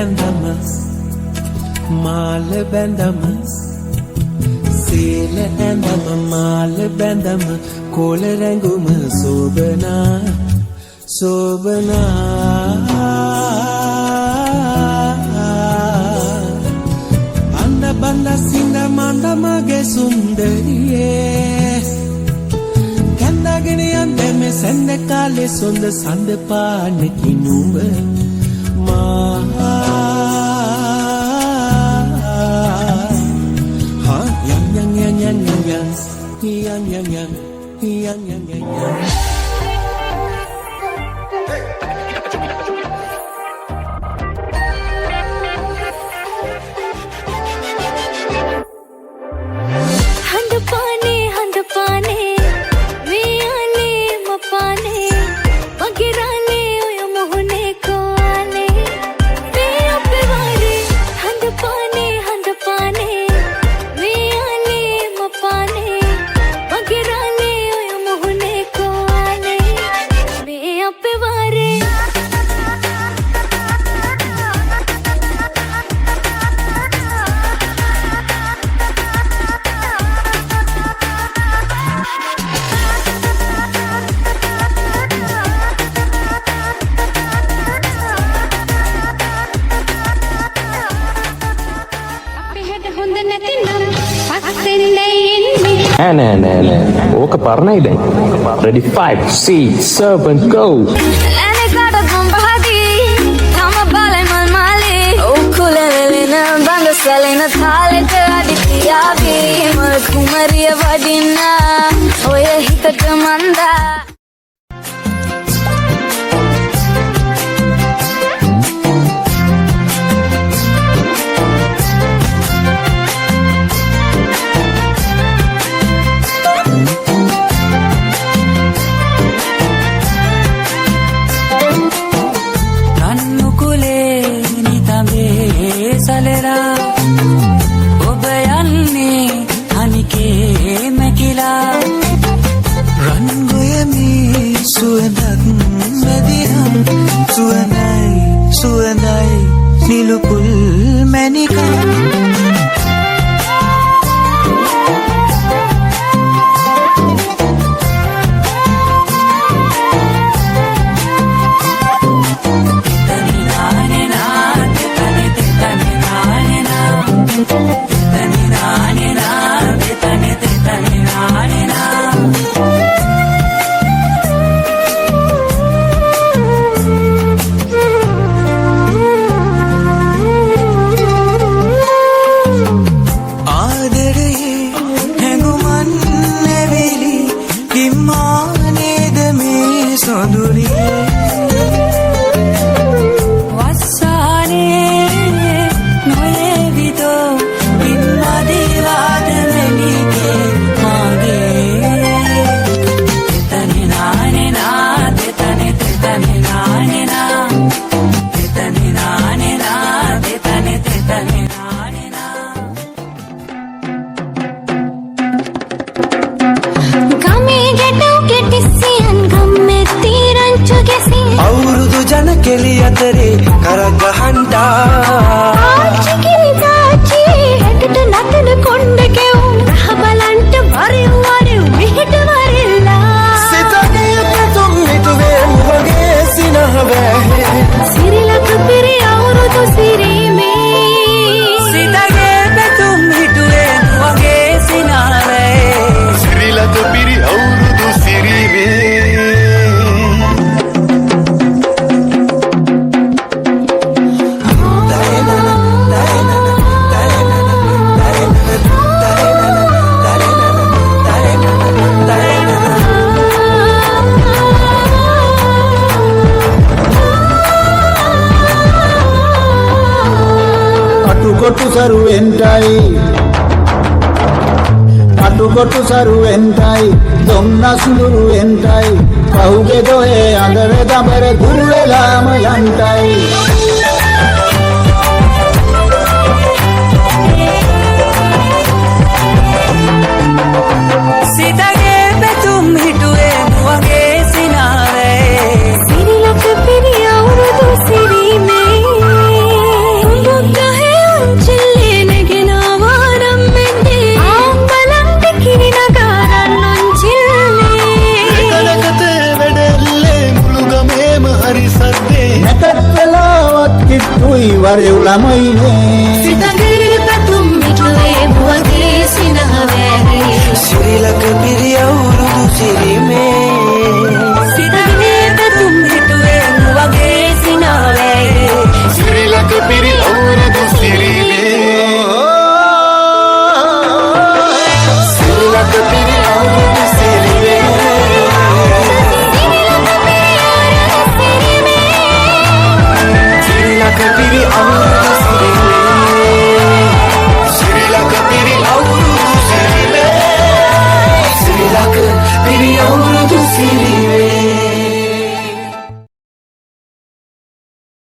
ඇඳම මාල බැඳම සීල ඇඳම මාල බැඳම කොළ රැඟුම සෝබනා සෝබනා අන්න බඳ සිඳ මඳ මගේ සුන්දරියේ කැඳගෙන යන්නේ මේ සඳ කාලේ සොඳ සඳ පාන කිනුඹ නෑ ඕක පරණයි දැන්. Ready 5 6 7 go. Selena thalete adityavi mal kumariya vadinna oya hitata manda salera obayanne hanike mekila rangoyami suendak mediham suenai nilupul menika අවුරුදු ජන කෙලි අතරේ කරගහන්ඩා ආච්චි හැටට නටන කොණ්ඩ කෙවුම් රහ බලන්ට වරින් වරින් මෙහෙට වරිල්ලා සිතගේ පැතුම් හිටුවේ මුවගේ සිනහවැහේ සිරිලක පිරි අවුරුදු සිරීමේ සිතගේ පැතුම් හිටුවේ මුවගේ සිනහවැහේ සිරිලක පිරි අවුරුදු සිරීමේ අටුකොටු සරුවෙන්ටයි දුම්නසුඳුරු එන්ටයි පහුගේ දොහේ අඳර දබර දුරු වෙලාම යන්ටයි සිතගේ පැතුම් හිටුවේ මුවගේ සිනාවේ සිරිලක පිරි අවුරුදු සිරීමේ ගරෙව් ළමයිනේ සිතගේ පැතුම් මිටුවේ මුවගේ සිනහ වැරේ සිරිලක පිරි අවුරුදු සිරිමේ